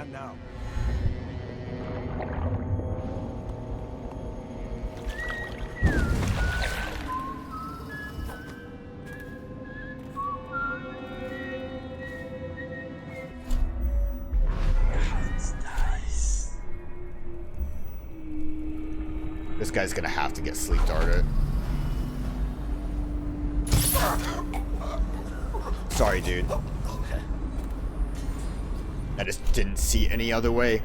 on now. This guy's gonna have to get sleep darted. Sorry, dude. I just didn't see any other way.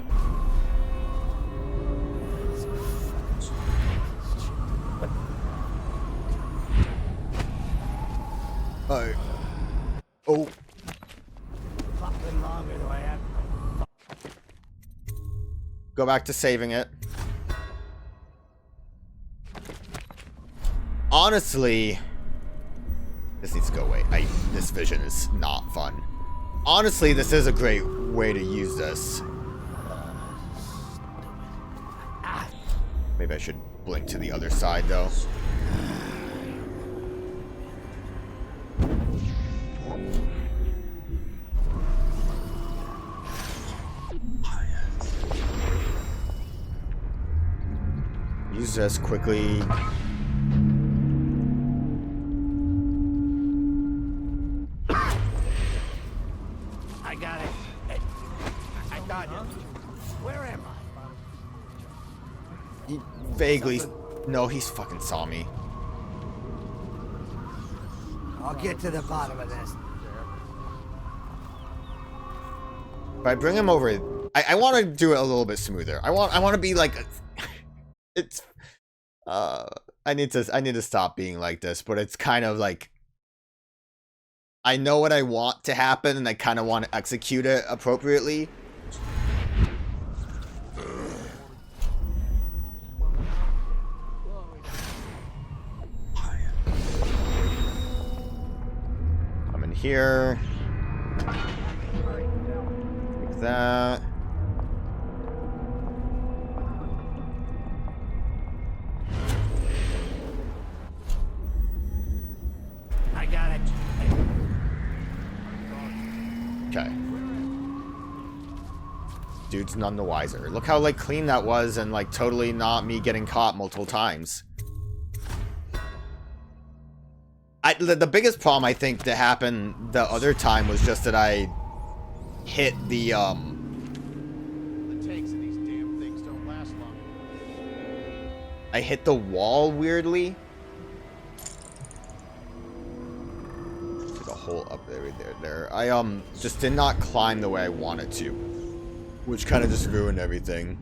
Oh. Fucking longer do I have? Go back to saving it. Honestly, this needs to go away. This vision is not fun. Honestly, this is a great way to use this. Maybe I should blink to the other side, though. Use this quickly. I got it. I got it. Where am I? He vaguely... No, he's fucking saw me. I'll get to the bottom of this. If I bring him over... I want to do it a little bit smoother. I want to be like... It's... I need to stop being like this, but it's kind of like... I know what I want to happen, and I kind of want to execute it appropriately. I'm in here. Like that. I got it. Okay. Dude's none the wiser. Look how, like, clean that was and, like, totally not me getting caught multiple times. The biggest problem, I think, that happened the other time was just that I hit the, The tanks in these damn things don't last long. I hit the wall weirdly. There's a hole up there, right there. I, just did not climb the way I wanted to. Which kind of just ruined everything.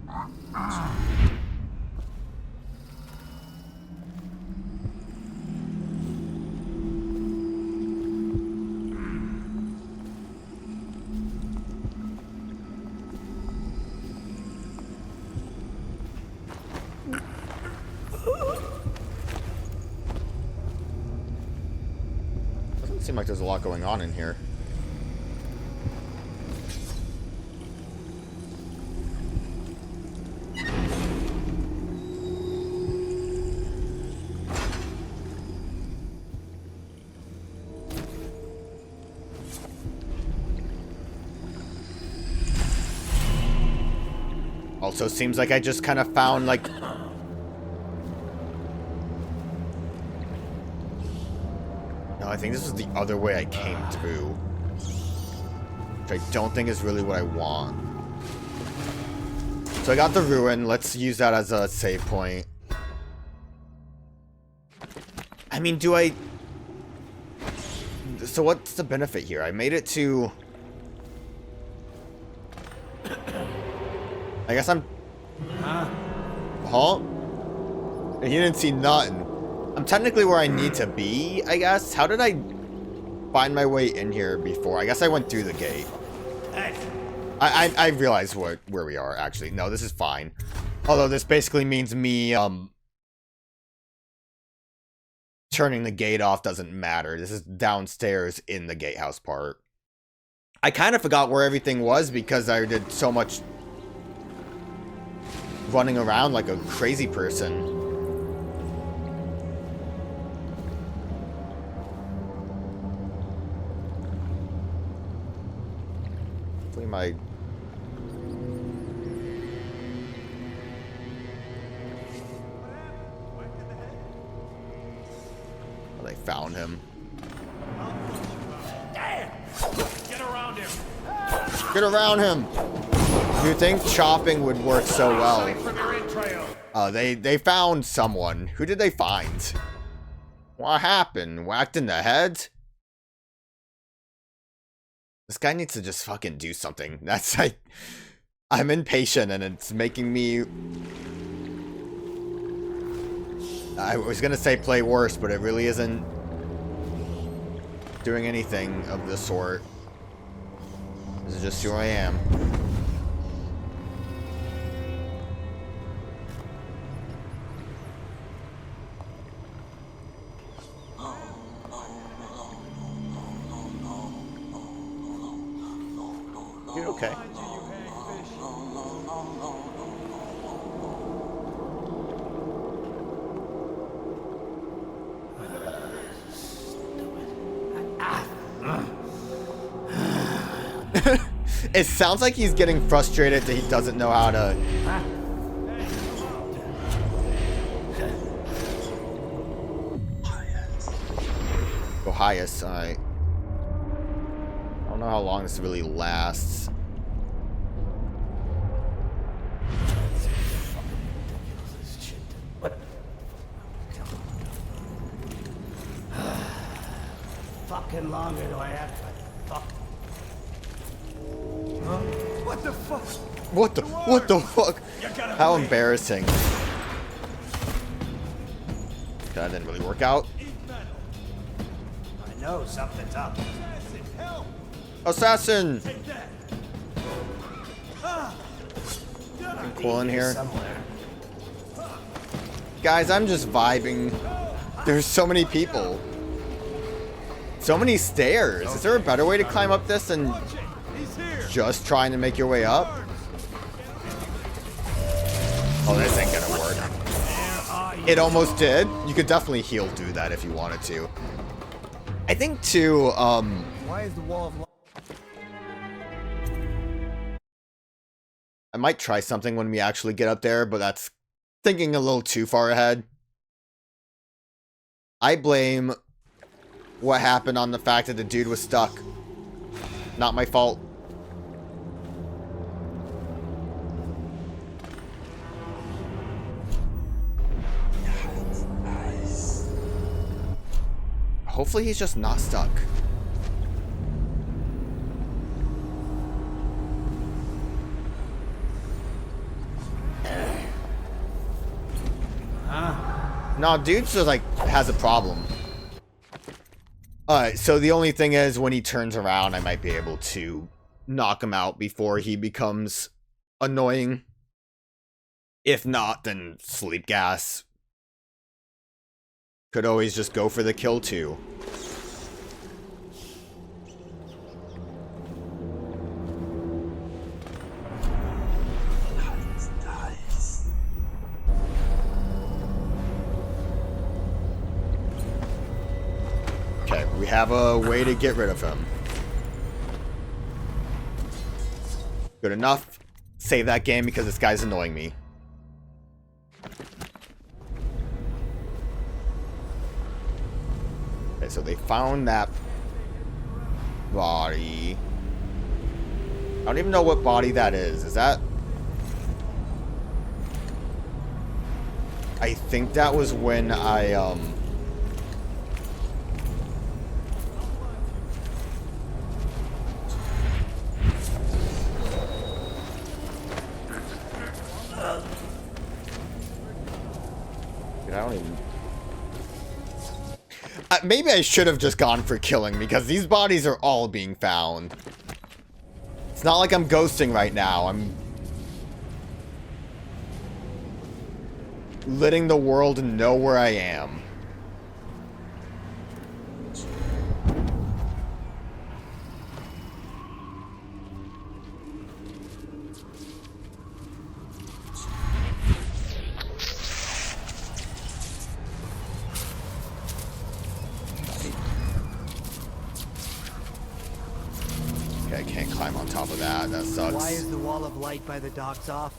Doesn't seem like there's a lot going on in here. Also seems like I just kind of found, like... No, I think this is the other way I came through. Which I don't think is really what I want. So I got the ruin. Let's use that as a save point. I mean, do I... So what's the benefit here? I made it to... I guess I'm... Huh? You didn't see nothing. I'm technically where I need to be, I guess. How did I find my way in here before? I guess I went through the gate. Hey. I realized where we are, actually. No, this is fine. Although this basically means me, turning the gate off doesn't matter. This is downstairs in the gatehouse part. I kind of forgot where everything was because I did so much running around like a crazy person. Hopefully my found him. Damn! Get around him! Get around him! You'd think chopping would work so well. Oh, they found someone. Who did they find? What happened? Whacked in the head? This guy needs to just fucking do something. That's like... I'm impatient and it's making me... I was gonna say play worse, but it really isn't doing anything of the sort. This is just who I am. You're okay. It sounds like he's getting frustrated that he doesn't know how to... Go highest, alright. I don't know how long this really lasts. Fucking longer do I have to... Fuck. Huh? What the fuck? What the fuck? How embarrassing. That didn't really work out. I know something's up. Assassin! Cool in here. Somewhere. Guys, I'm just vibing. There's so many people. So many stairs. Is there a better way to climb up this than just trying to make your way up? Oh, this ain't gonna work. It almost did. You could definitely heal through that if you wanted to. I think too, Why is the wall of... I might try something when we actually get up there, but that's thinking a little too far ahead. I blame what happened on the fact that the dude was stuck. Not my fault. Hopefully he's just not stuck. No, dude's just like has a problem. Alright, so the only thing is when he turns around, I might be able to knock him out before he becomes annoying. If not, then sleep gas. Could always just go for the kill too. Okay, we have a way to get rid of him. Good enough. Save that game because this guy's annoying me. Okay, so they found that body. I don't even know what body that is. Is that... I think that was when I, I don't even... maybe I should have just gone for killing because these bodies are all being found. It's not like I'm ghosting right now. I'm letting the world know where I am. I can't climb on top of that. That sucks. Why is the wall of light by the docks off?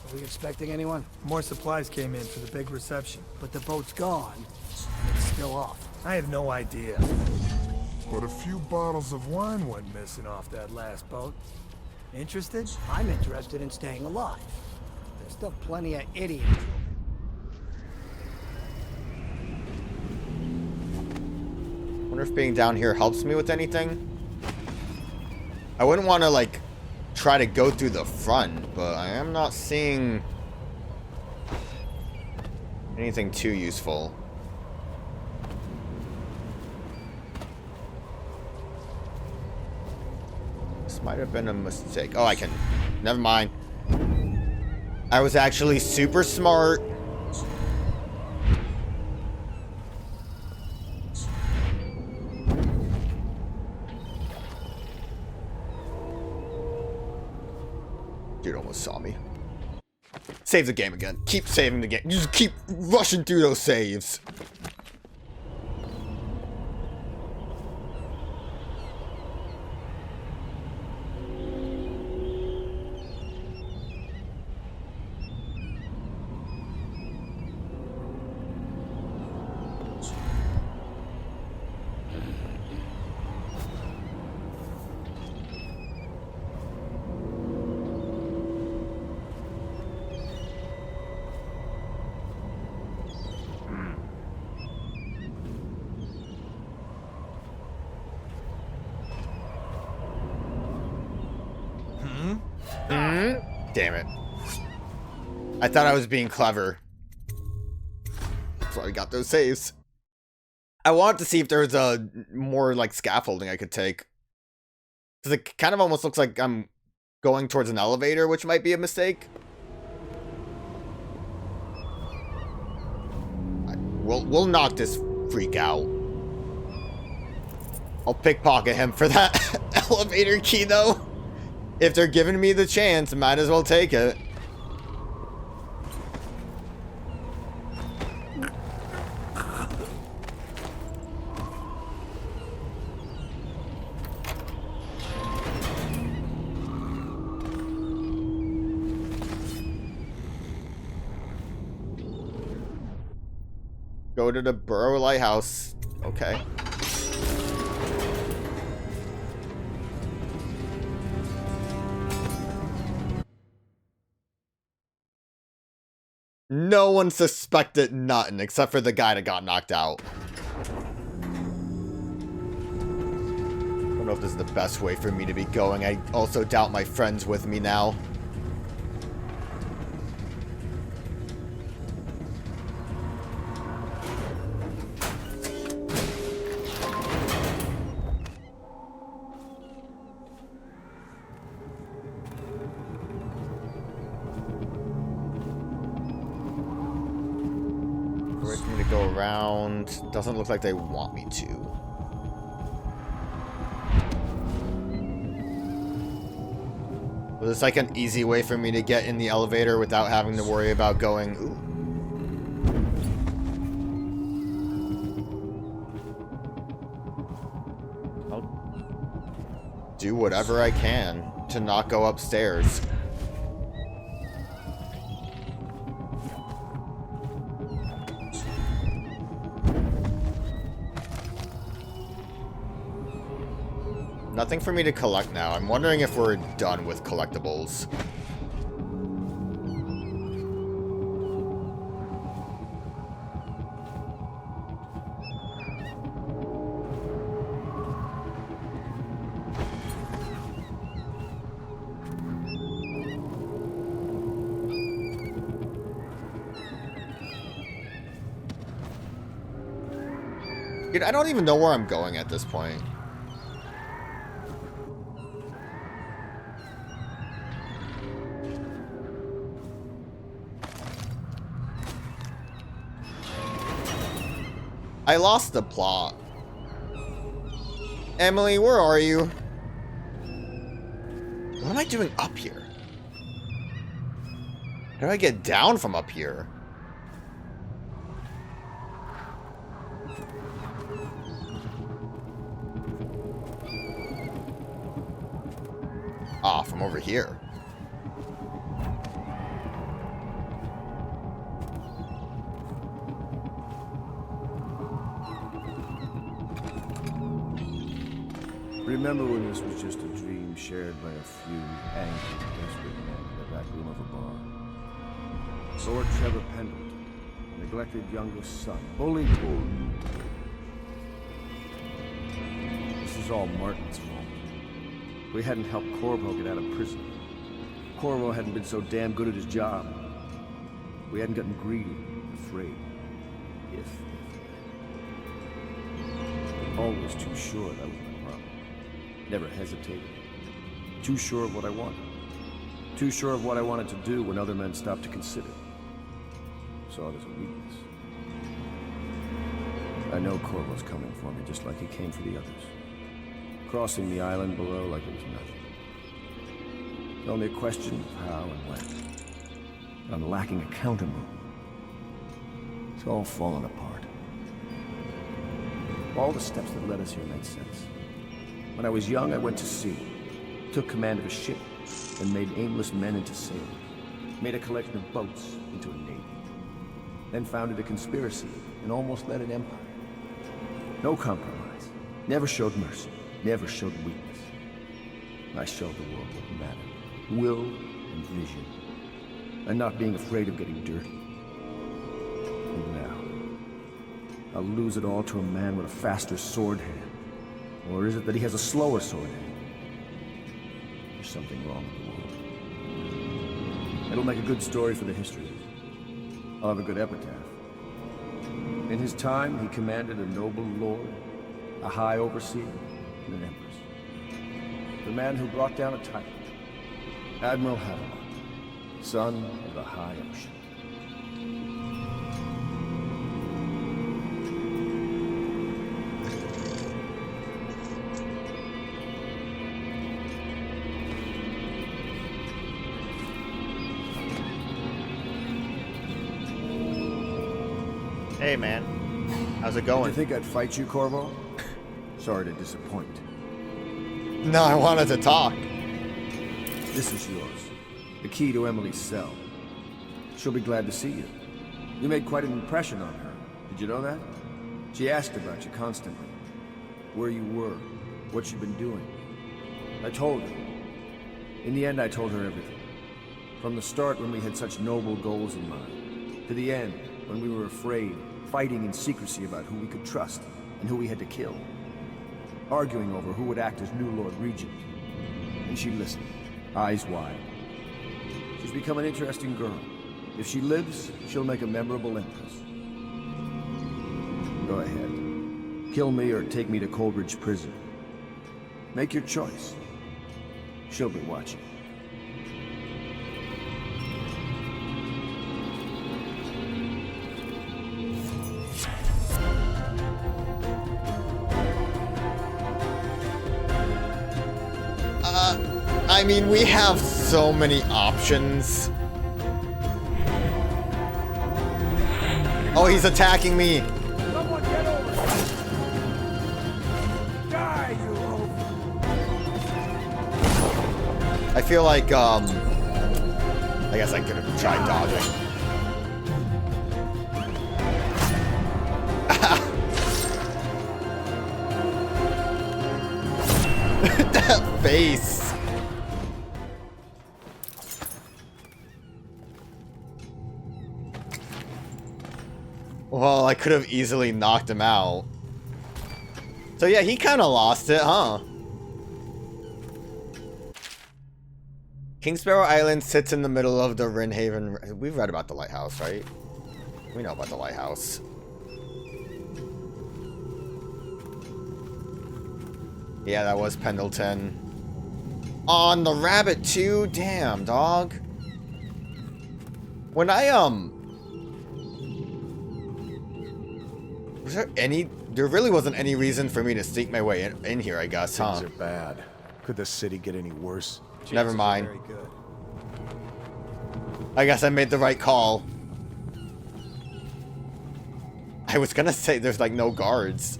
Are we expecting anyone? More supplies came in for the big reception. But the boat's gone. It's still off. I have no idea. But a few bottles of wine went missing off that last boat. Interested? I'm interested in staying alive. There's still plenty of idiots. Wonder if being down here helps me with anything. I wouldn't want to, like, try to go through the front, but I am not seeing anything too useful. This might have been a mistake. Oh, I can... Never mind. I was actually super smart. Dude almost saw me. Save the game again. Keep saving the game. Just keep rushing through those saves. Damn it. I thought I was being clever. That's why we got those saves. I wanted to see if there was a more like scaffolding I could take. Because it kind of almost looks like I'm going towards an elevator, which might be a mistake. We'll knock this freak out. I'll pickpocket him for that elevator key though. If they're giving me the chance, might as well take it. Go to the Burrow Lighthouse. Okay. No one suspected nothing except for the guy that got knocked out. Don't know if this is the best way for me to be going. I also doubt my friend's with me now. Doesn't look like they want me to. Was this like an easy way for me to get in the elevator without having to worry about going... Ooh. I'll do whatever I can to not go upstairs. Nothing for me to collect now. I'm wondering if we're done with collectibles. Dude, I don't even know where I'm going at this point. I lost the plot. Emily, where are you? What am I doing up here? How do I get down from up here? Ah, from over here. Remember when this was just a dream shared by a few angry, desperate men in the back room of a bar? Lord Trevor Pendleton, neglected youngest son, bullied poor. This is all Martin's fault. We hadn't helped Corvo get out of prison. Corvo hadn't been so damn good at his job. We hadn't gotten greedy, afraid. Always too sure that was my problem. Never hesitated. Too sure of what I wanted. Too sure of what I wanted to do when other men stopped to consider. Saw it as a weakness. I know Corvo's coming for me just like he came for the others. Crossing the island below like it was nothing. It's only a question of how and when. But I'm lacking a countermove. It's all fallen apart. All the steps that led us here made sense. When I was young, I went to sea, took command of a ship, and made aimless men into sailors. Made a collection of boats into a navy. Then founded a conspiracy and almost led an empire. No compromise. Never showed mercy. Never showed weakness. I showed the world what mattered. Will and vision. And not being afraid of getting dirty. And now, I'll lose it all to a man with a faster sword hand. Or is it that he has a slower sword hand? There's something wrong with the world. It'll make a good story for the history. I'll have a good epitaph. In his time, he commanded a noble lord, a high overseer, and an empress. The man who brought down a tyrant. Admiral Havelock, son of the high ocean. Hey, man. How's it Did going? you think I'd fight you, Corvo? Sorry to disappoint. No, I wanted to talk. This is yours. The key to Emily's cell. She'll be glad to see you. You made quite an impression on her. Did you know that? She asked about you constantly. Where you were, what you'd been doing. I told her. In the end, I told her everything. From the start, when we had such noble goals in mind, to the end, when we were afraid, fighting in secrecy about who we could trust and who we had to kill. Arguing over who would act as new Lord Regent. And she listened, eyes wide. She's become an interesting girl. If she lives, she'll make a memorable Empress. Go ahead. Kill me or take me to Coldridge Prison. Make your choice. She'll be watching. I mean, we have so many options. Oh, he's attacking me. Someone get over here! Die, you oaf! I feel like, I guess I could have tried dodging. That face. Well, I could have easily knocked him out. So yeah, he kind of lost it, huh? King Sparrow Island sits in the middle of the Rinhaven. We've read about the lighthouse, right? We know about the lighthouse. Yeah, that was Pendleton. On the rabbit too? Damn, dog. When I, was there any... There really wasn't any reason for me to sneak my way in here, I guess, huh? Things are bad. Could the city get any worse? Never Chances are mind. very good. I guess I made the right call. I was gonna say there's like no guards.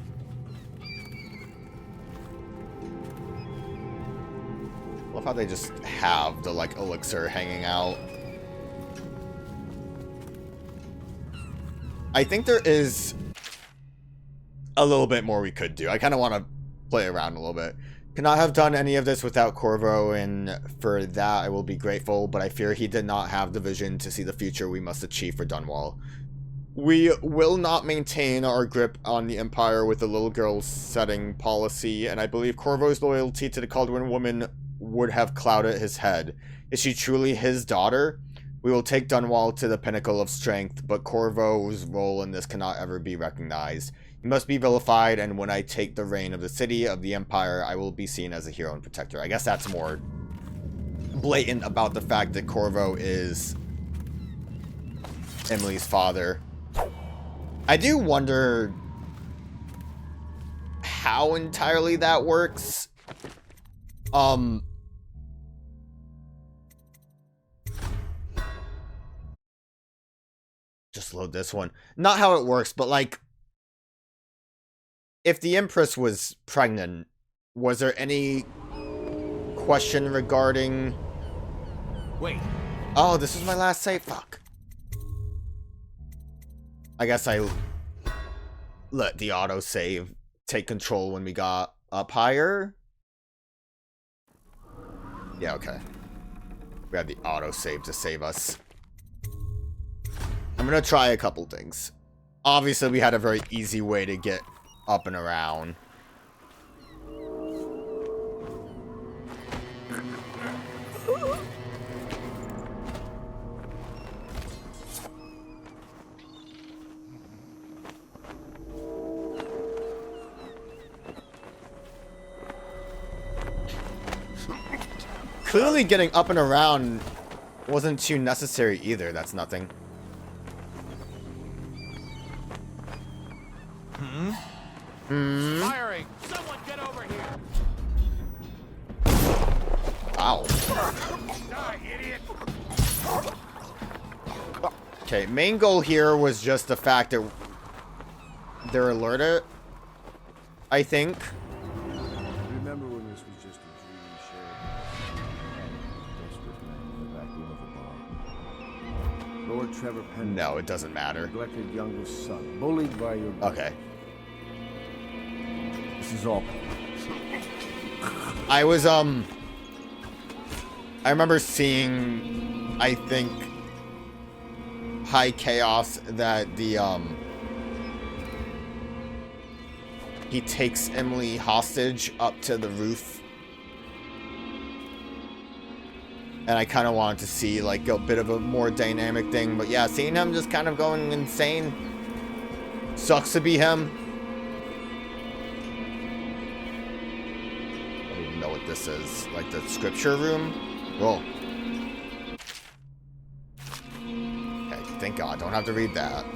Love how they just have the like elixir hanging out. I think there is a little bit more we could do. I kind of want to play around a little bit. Cannot have done any of this without Corvo, and for that I will be grateful, but I fear he did not have the vision to see the future we must achieve for Dunwall. We will not maintain our grip on the Empire with the little girl setting policy, and I believe Corvo's loyalty to the Caldwin woman would have clouded his head. Is she truly his daughter? We will take Dunwall to the pinnacle of strength, but Corvo's role in this cannot ever be recognized. He must be vilified, and when I take the reign of the city, of the Empire, I will be seen as a hero and protector. I guess that's more blatant about the fact that Corvo is Emily's father. I do wonder how entirely that works. Just load this one. Not how it works, but like, if the Empress was pregnant, was there any question regarding... Wait. Oh, this is my last save. Fuck. I guess I let the autosave take control when we got up higher. Yeah, okay. We had the autosave to save us. I'm gonna try a couple things. Obviously, we had a very easy way to get up and around. Clearly getting up and around wasn't too necessary either. That's nothing. Firing! Someone get over here! Ow. Die, idiot! Okay, main goal here was just the fact that they're alerted, I think. Remember when this was just a dream shared? Desperate man in the back room of a bar. Lord Trevor Penn. No, it doesn't matter. Neglected youngest son, bullied by your brother. Okay. This is all. I was, I remember seeing, I think, High Chaos that the, he takes Emily hostage up to the roof. And I kind of wanted to see, like, a bit of a more dynamic thing. But yeah, seeing him just kind of going insane. Sucks to be him. I don't even know what this is. Like the scripture room? Whoa. Okay, thank God. Don't have to read that.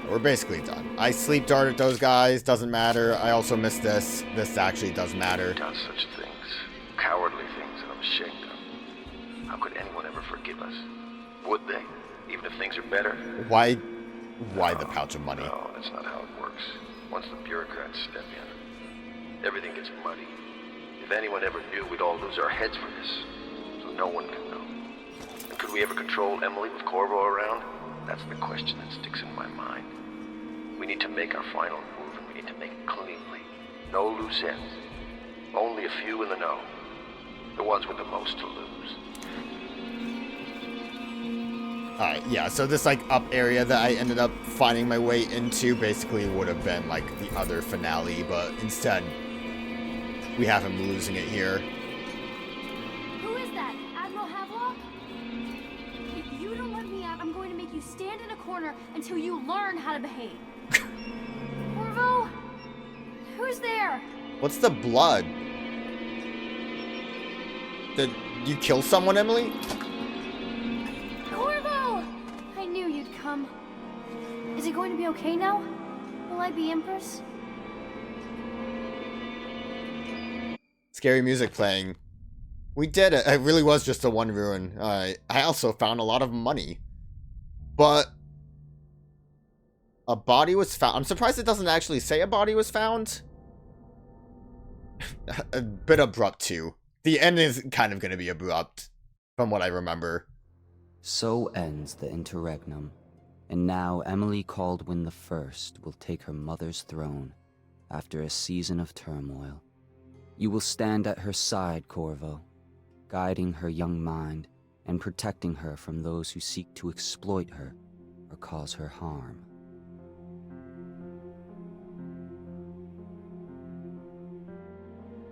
We're basically done. I sleep darted those guys. Doesn't matter. I also missed this. This actually does matter. Done such things. Cowardly things that I'm ashamed of. How could anyone ever forgive us? Would they? Even if things are better? Why the pouch of money? No, that's not how it works. Once the bureaucrats step in, everything gets muddy. If anyone ever knew, we'd all lose our heads for this. So no one can know. And could we ever control Emily with Corvo around? That's the question that sticks in my mind. We need to make our final move, and we need to make it cleanly. No loose ends. Only a few in the know. The ones with the most to lose. Alright, yeah, so this, like, up area that I ended up finding my way into basically would have been, like, the other finale, but instead, we have him losing it here. Who is that? Admiral Havelock? If you don't let me out, I'm going to make you stand in a corner until you learn how to behave. Corvo? Who's there? What's the blood? Did you kill someone, Emily? Corvo! I knew you'd come. Is it going to be okay now? Will I be Empress? Scary music playing. We did it. It really was just a one ruin. I also found a lot of money. But a body was found. I'm surprised it doesn't actually say a body was found. A bit abrupt too. The end is kind of going to be abrupt, from what I remember. So ends the interregnum, and now Emily Caldwin the First will take her mother's throne after a season of turmoil. You will stand at her side, Corvo, guiding her young mind and protecting her from those who seek to exploit her or cause her harm.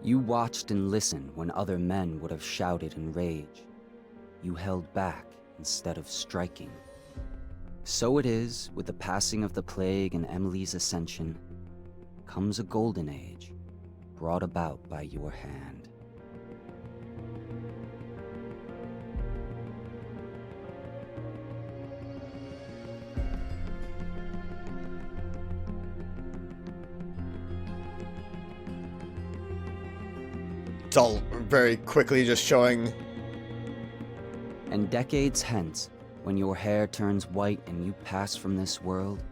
You watched and listened when other men would have shouted in rage. You held back instead of striking. So it is, with the passing of the plague and Emily's ascension, comes a golden age, brought about by your hand. It's all very quickly just showing. And decades hence, when your hair turns white and you pass from this world,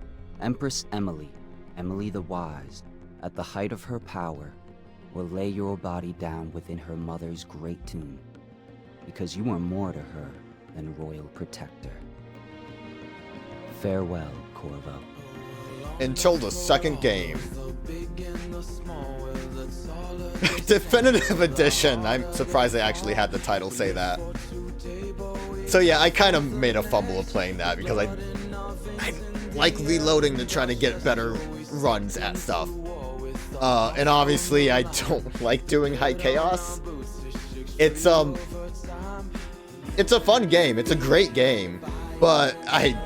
Empress Emily, Emily the Wise, at the height of her power, will lay your body down within her mother's great tomb, because you are more to her than royal protector. Farewell, Corvo. Until the second game. Definitive Edition. I'm surprised they actually had the title say that. So yeah, I kind of made a fumble of playing that because I like reloading to try to get better runs at stuff. And obviously I don't like doing high chaos. It's a fun game. It's a great game, but I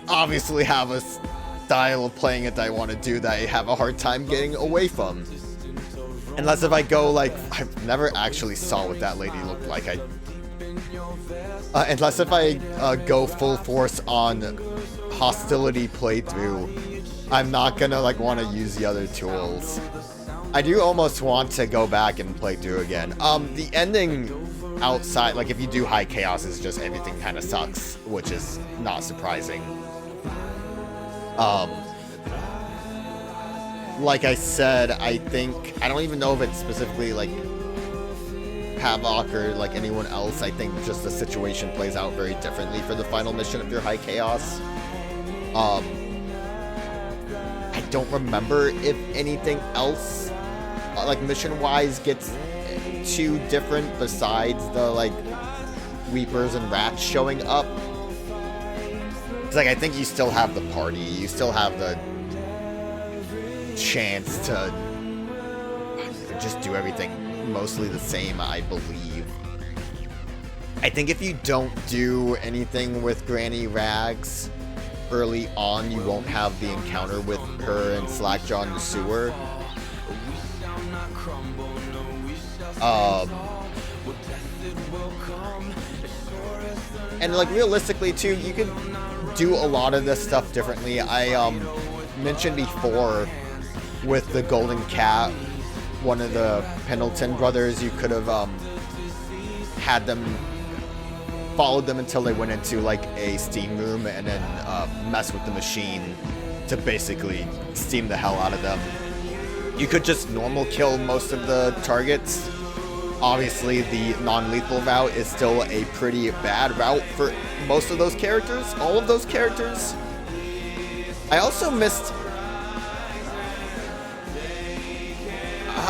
obviously have a style of playing it that I want to do that I have a hard time getting away from. Unless if I go like, I've never actually saw what that lady looked like. Unless if I go full force on hostility playthrough, I'm not gonna like want to use the other tools. I do almost want to go back and play through again. The ending outside, like if you do high chaos, is just everything kind of sucks, which is not surprising. Like I said, I don't even know if it's specifically like Havelock or like anyone else. I think just the situation plays out very differently for the final mission if you're high chaos. I don't remember if anything else, like mission-wise, gets too different besides the like Weepers and Rats showing up. It's like I think you still have the party, you still have the chance to just do everything mostly the same, I believe. I think if you don't do anything with Granny Rags early on, you won't have the encounter with her and Slackjaw in the sewer. And like realistically too, you can do a lot of this stuff differently. I mentioned before with the Golden Cat, one of the Pendleton brothers, you could have had them, followed them until they went into like a steam room and then mess with the machine to basically steam the hell out of them. You could just normal kill most of the targets. Obviously the non-lethal route is still a pretty bad route for most of those characters, all of those characters. I also missed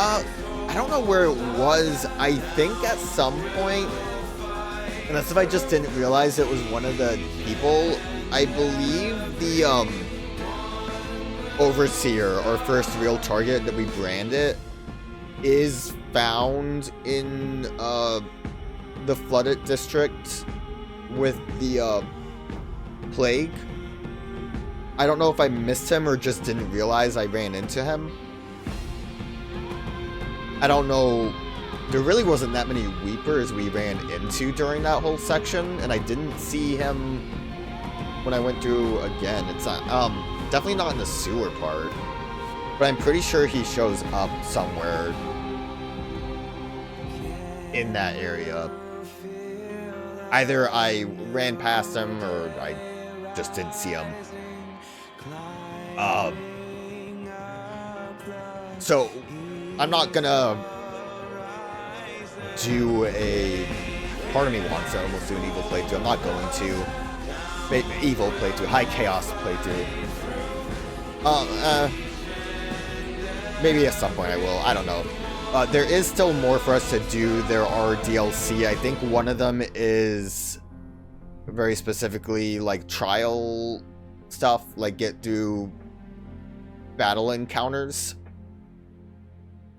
I don't know where it was. I think at some point, and that's if I just didn't realize it was one of the people, I believe the Overseer, our first real target that we brand it, is found in the flooded district with the plague. I don't know if I missed him or just didn't realize I ran into him. I don't know. There really wasn't that many Weepers we ran into during that whole section, and I didn't see him when I went through again. It's not, definitely not in the sewer part, but I'm pretty sure he shows up somewhere in that area. Either I ran past him or I just didn't see him. So I'm not gonna do a... Part of me wants to almost do an evil playthrough. I'm not going to. Evil playthrough. High chaos playthrough. Maybe at some point I will. I don't know. There is still more for us to do. There are DLC. I think one of them is very specifically like trial stuff, like get through battle encounters.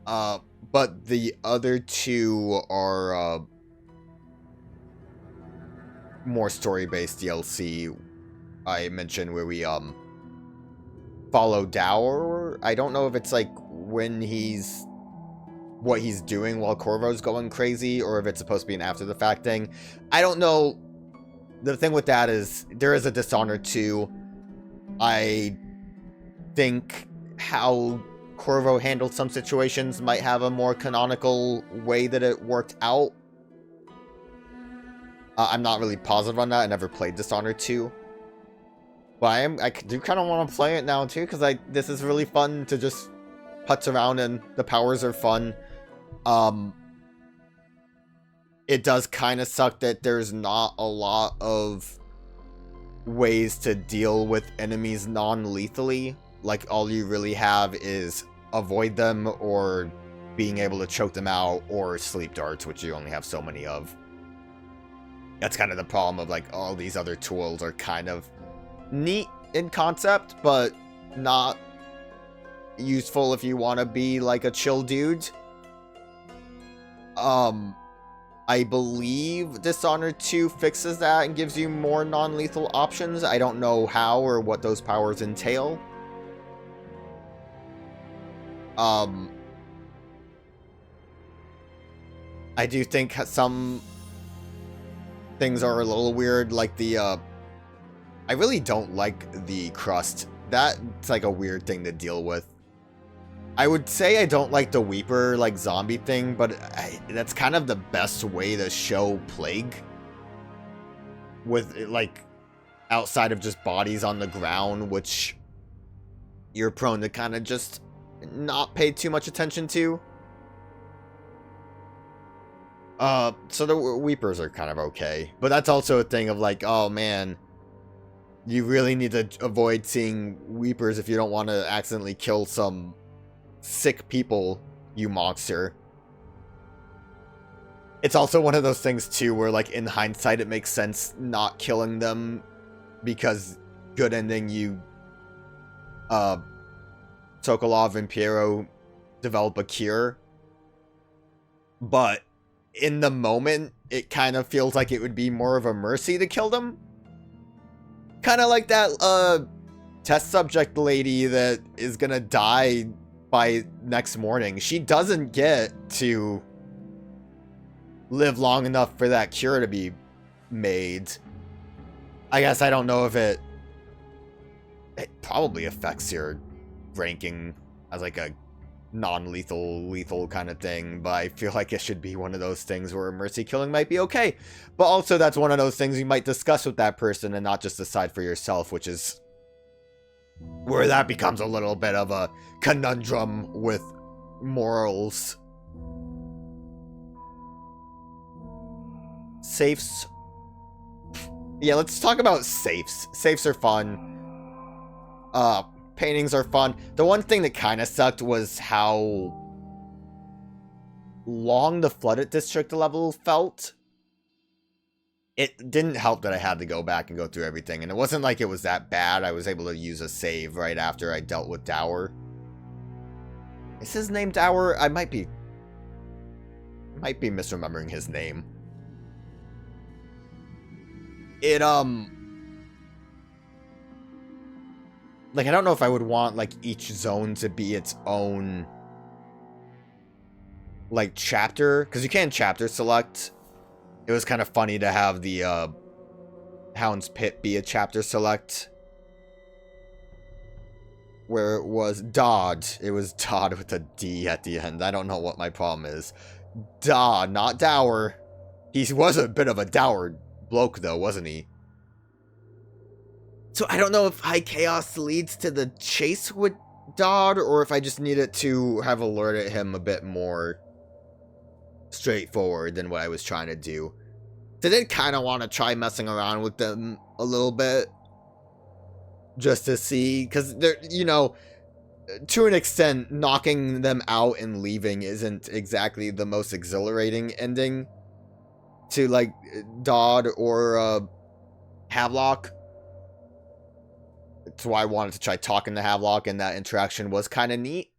But the other two are more story-based DLC. I mentioned where we follow Dower. I don't know if it's like when what he's doing while Corvo's going crazy, or if it's supposed to be an after the fact thing. I don't know. The thing with that is there is a Dishonored 2. I think how Corvo handled some situations might have a more canonical way that it worked out. I'm not really positive on that. I never played Dishonored 2. But I do kind of want to play it now too, because this is really fun to just putz around and the powers are fun. It does kind of suck that there's not a lot of ways to deal with enemies non-lethally. Like, all you really have is avoid them, or being able to choke them out, or sleep darts, which you only have so many of. That's kind of the problem of, like, all these other tools are kind of neat in concept, but not useful if you want to be, like, a chill dude. I believe Dishonored 2 fixes that and gives you more non-lethal options. I don't know how or what those powers entail. I do think some things are a little weird, like the, I really don't like the crust. That's like a weird thing to deal with. I would say I don't like the Weeper, like, zombie thing, but that's kind of the best way to show plague. With, like, outside of just bodies on the ground, which you're prone to kind of just not pay too much attention to. So the Weepers are kind of okay. But that's also a thing of, like, oh man, you really need to avoid seeing Weepers if you don't want to accidentally kill some sick people, you monster. It's also one of those things too where, like, in hindsight it makes sense not killing them, because good ending, you Sokolov and Piero develop a cure, but in the moment it kind of feels like it would be more of a mercy to kill them, kind of like that test subject lady that is gonna die by next morning. She doesn't get to live long enough for that cure to be made. I guess I don't know if it probably affects your ranking as like a non-lethal, lethal kind of thing, but I feel like it should be one of those things where mercy killing might be okay. But also that's one of those things you might discuss with that person and not just decide for yourself, which is where that becomes a little bit of a conundrum with morals. Safes. Yeah, let's talk about safes. Safes are fun. Paintings are fun. The one thing that kind of sucked was how long the flooded district level felt. It didn't help that I had to go back and go through everything, and it wasn't like it was that bad. I was able to use a save right after I dealt with Dower. Is his name Dower? I might be misremembering his name. It, like, I don't know if I would want, like, each zone to be its own, like, chapter, because you can chapter select. It was kind of funny to have the, Hound's Pit be a chapter select. Where it was Dodd. It was Dodd with a D at the end. I don't know what my problem is. Dodd, not Dower. He was a bit of a dour bloke, though, wasn't he? So I don't know if High Chaos leads to the chase with Dodd, or if I just needed to have alerted him a bit more straightforward than what I was trying to do. I did kind of want to try messing around with them a little bit, just to see, because they're, you know, to an extent, knocking them out and leaving isn't exactly the most exhilarating ending to, like, Dodd or Havelock. That's why I wanted to try talking to Havelock, and that interaction was kind of neat.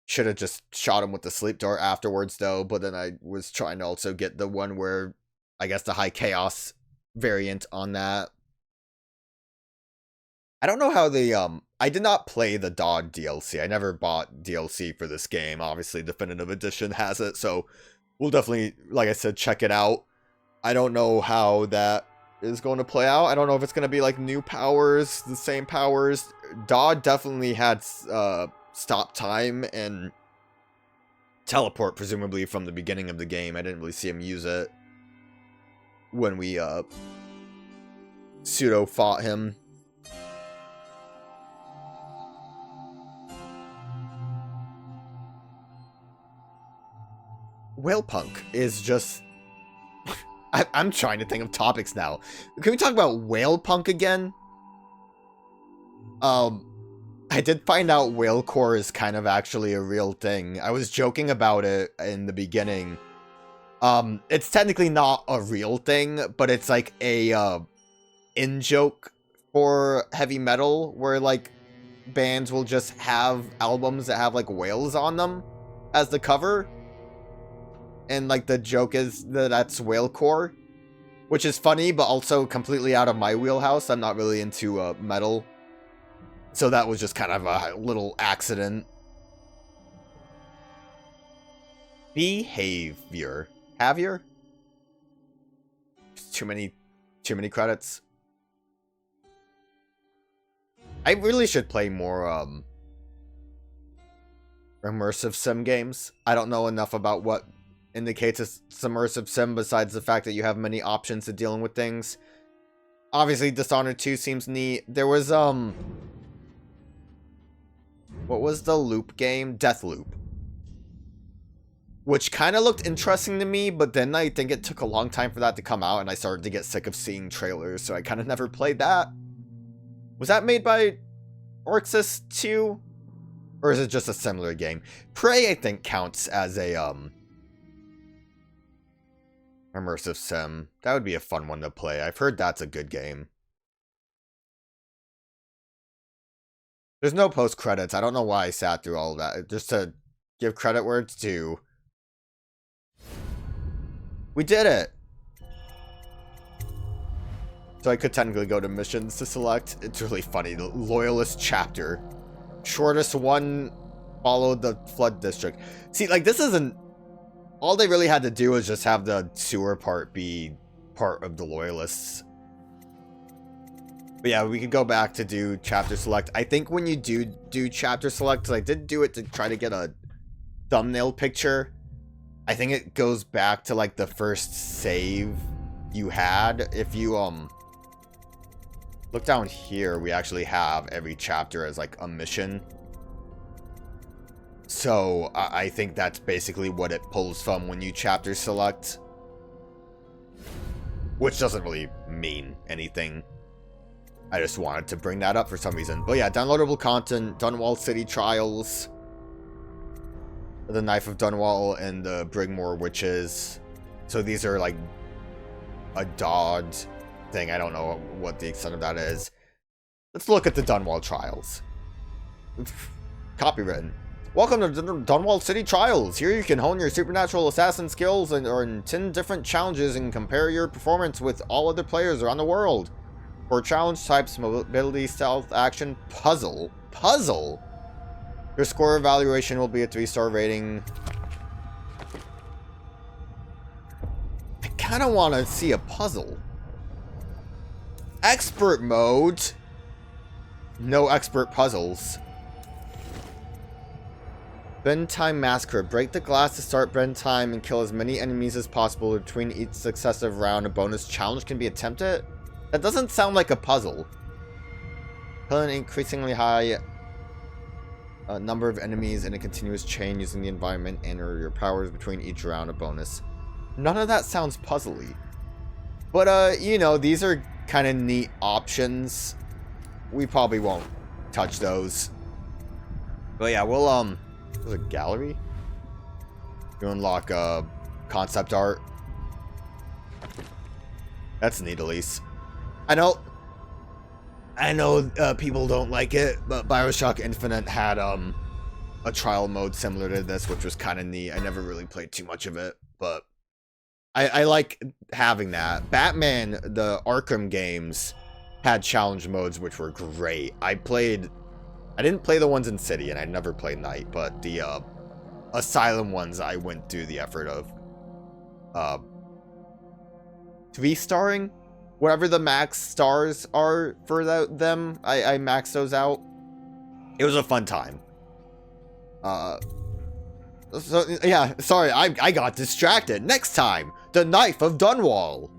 Should have just shot him with the sleep door afterwards, though, but then I was trying to also get the one where, I guess, the high chaos variant on that. I don't know how the, I did not play the Dodd DLC. I never bought DLC for this game. Obviously, Definitive Edition has it, so we'll definitely, like I said, check it out. I don't know how that is going to play out. I don't know if it's going to be, like, new powers, the same powers. Dodd definitely had, stop time and teleport, presumably, from the beginning of the game. I didn't really see him use it when we, pseudo fought him. Whalepunk is just... I'm trying to think of topics now. Can we talk about Whalepunk again? I did find out Whalecore is kind of actually a real thing. I was joking about it in the beginning. It's technically not a real thing, but it's like a in-joke for heavy metal, where like bands will just have albums that have like whales on them as the cover. And, like, the joke is that that's whalecore, which is funny, but also completely out of my wheelhouse. I'm not really into metal. So that was just kind of a little accident. Behavior. Havier? Too many credits. I really should play more, immersive sim games. I don't know enough about what indicates a immersive sim besides the fact that you have many options to dealing with things. Obviously, Dishonored 2 seems neat. There was, what was the loop game? Deathloop. Which kind of looked interesting to me, but then I think it took a long time for that to come out, and I started to get sick of seeing trailers, so I kind of never played that. Was that made by Coexist 2? Or is it just a similar game? Prey, I think, counts as a, immersive sim. That would be a fun one to play. I've heard that's a good game. There's no post-credits. I don't know why I sat through all of that. Just to give credit where it's due. We did it! So I could technically go to missions to select. It's really funny. The Loyalist chapter. Shortest one followed the Flood District. See, like, this isn't... All they really had to do was just have the sewer part be part of the Loyalists. But yeah, we could go back to do chapter select. I think when you do chapter select, because I did do it to try to get a thumbnail picture, I think it goes back to like the first save you had. If you look down here, we actually have every chapter as like a mission. So, I think that's basically what it pulls from when you chapter select. Which doesn't really mean anything. I just wanted to bring that up for some reason. But yeah, downloadable content, Dunwall City Trials, the Knife of Dunwall, and the Brigmore Witches. So these are like a Dodd thing. I don't know what the extent of that is. Let's look at the Dunwall Trials. Copywritten. Welcome to Dunwall City Trials. Here you can hone your supernatural assassin skills and earn 10 different challenges and compare your performance with all other players around the world. For challenge types, mobility, stealth, action, puzzle. Puzzle? Your score evaluation will be a 3-star rating. I kind of want to see a puzzle. Expert mode. No expert puzzles. Bend Time Massacre. Break the glass to start bend time and kill as many enemies as possible between each successive round. A bonus challenge can be attempted. That doesn't sound like a puzzle. Kill an increasingly high number of enemies in a continuous chain using the environment and or your powers between each round. A bonus. None of that sounds puzzly. But, you know, these are kind of neat options. We probably won't touch those. But yeah, we'll there's a gallery. You unlock concept art. That's neat, at least. I know people don't like it, but BioShock Infinite had a trial mode similar to this, which was kind of neat. I never really played too much of it, but I like having that. Batman, the Arkham games, had challenge modes, which were great. I didn't play the ones in City, and I never played Night, but the Asylum ones I went through the effort of 3-starring whatever the max stars are for them. I maxed those out. It was a fun time. So yeah, sorry, I got distracted. Next time, the Knife of Dunwall.